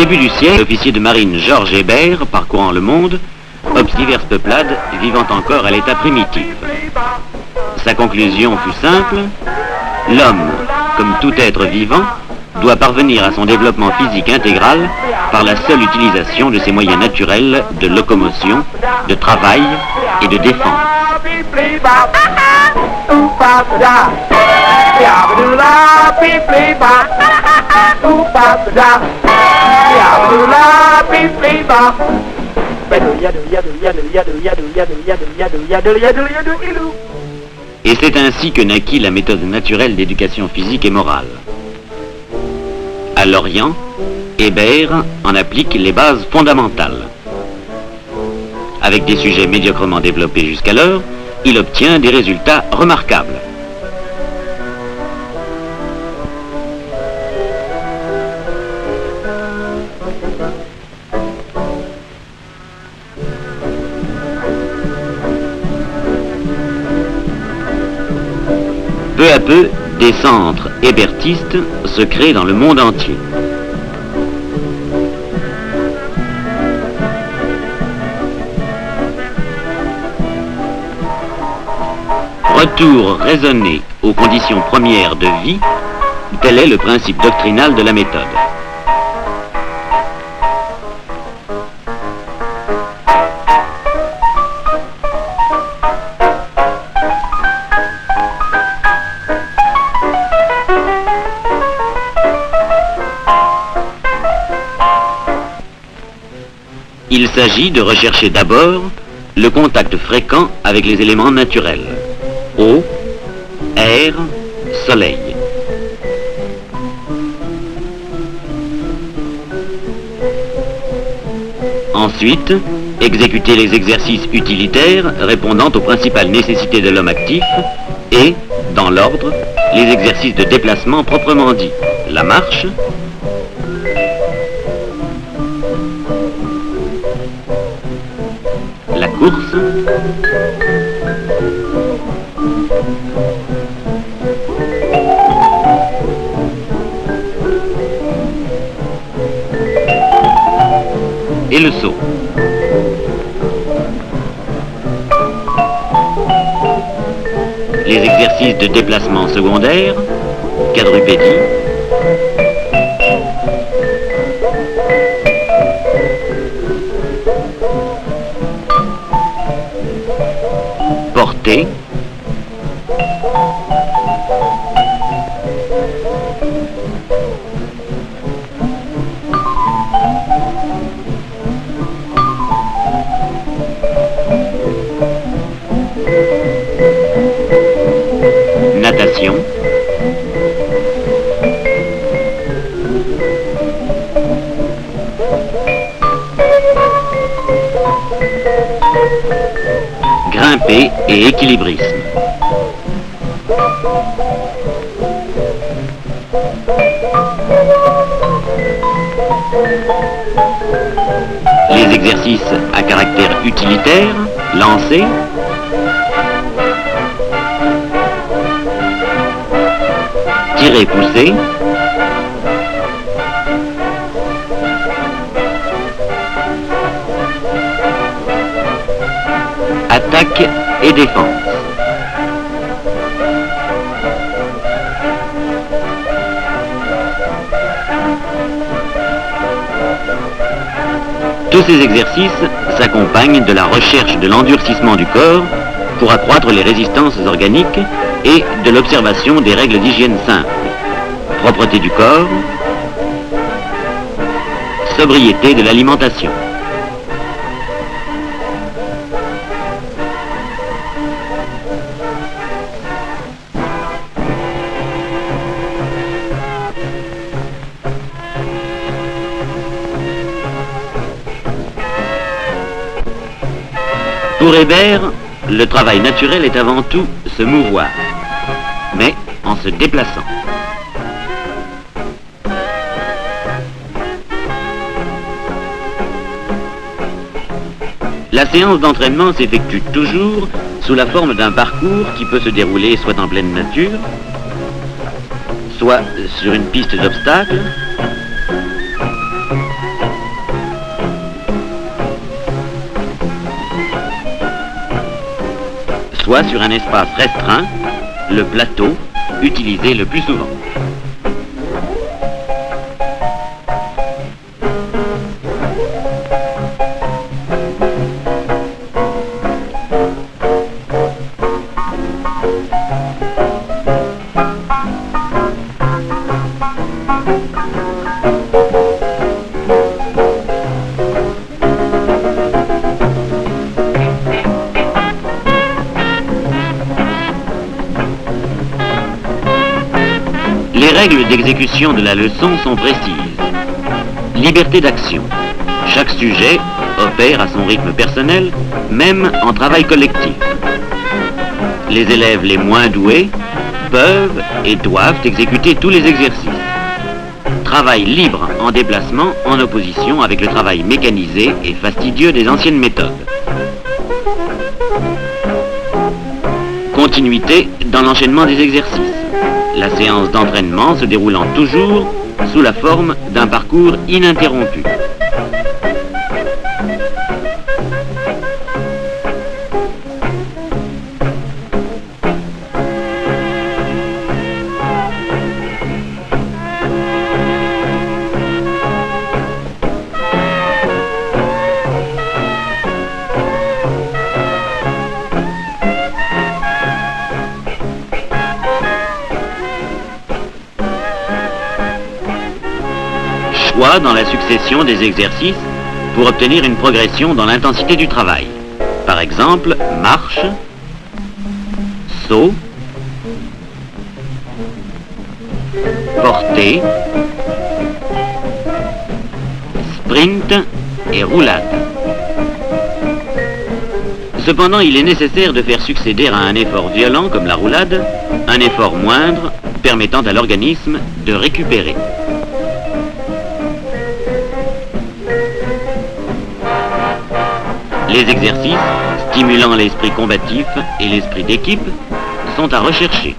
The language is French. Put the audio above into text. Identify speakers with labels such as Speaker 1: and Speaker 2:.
Speaker 1: début du siècle, l'officier de marine Georges Hébert, parcourant le monde, observe diverses peuplades vivant encore à l'état primitif. Sa conclusion fut simple: l'homme, comme tout être vivant, doit parvenir à son développement physique intégral par la seule utilisation de ses moyens naturels de locomotion, de travail et de défense. Et c'est ainsi que naquit la méthode naturelle d'éducation physique et morale. À Lorient, Hébert en applique les bases fondamentales. Avec des sujets médiocrement développés jusqu'alors, il obtient des résultats remarquables. Peu à peu, des centres hébertistes se créent dans le monde entier. Retour raisonné aux conditions premières de vie, tel est le principe doctrinal de la méthode. Il s'agit de rechercher d'abord le contact fréquent avec les éléments naturels: eau, air, soleil. Ensuite, exécuter les exercices utilitaires répondant aux principales nécessités de l'homme actif et, dans l'ordre, les exercices de déplacement proprement dit: la marche, la course, et le saut. Les exercices de déplacement secondaire, quadrupédie, portée, natation, grimper et équilibrisme. Les exercices à caractère utilitaire, lancer, tirer-pousser, attaque et défense. Tous ces exercices s'accompagnent de la recherche de l'endurcissement du corps pour accroître les résistances organiques et de l'observation des règles d'hygiène simples: propreté du corps, sobriété de l'alimentation. Pour Hébert, le travail naturel est avant tout se mouvoir, mais en se déplaçant. La séance d'entraînement s'effectue toujours sous la forme d'un parcours qui peut se dérouler soit en pleine nature, soit sur une piste d'obstacles, soit sur un espace restreint, le plateau, utilisé le plus souvent. Les règles d'exécution de la leçon sont précises. Liberté d'action. Chaque sujet opère à son rythme personnel, même en travail collectif. Les élèves les moins doués peuvent et doivent exécuter tous les exercices. Travail libre en déplacement en opposition avec le travail mécanisé et fastidieux des anciennes méthodes. Continuité dans l'enchaînement des exercices. La séance d'entraînement se déroulant toujours sous la forme d'un parcours ininterrompu. Choix dans la succession des exercices pour obtenir une progression dans l'intensité du travail. Par exemple, marche, saut, portée, sprint et roulade. Cependant, il est nécessaire de faire succéder à un effort violent comme la roulade, un effort moindre permettant à l'organisme de récupérer. Les exercices stimulant l'esprit combatif et l'esprit d'équipe sont à rechercher.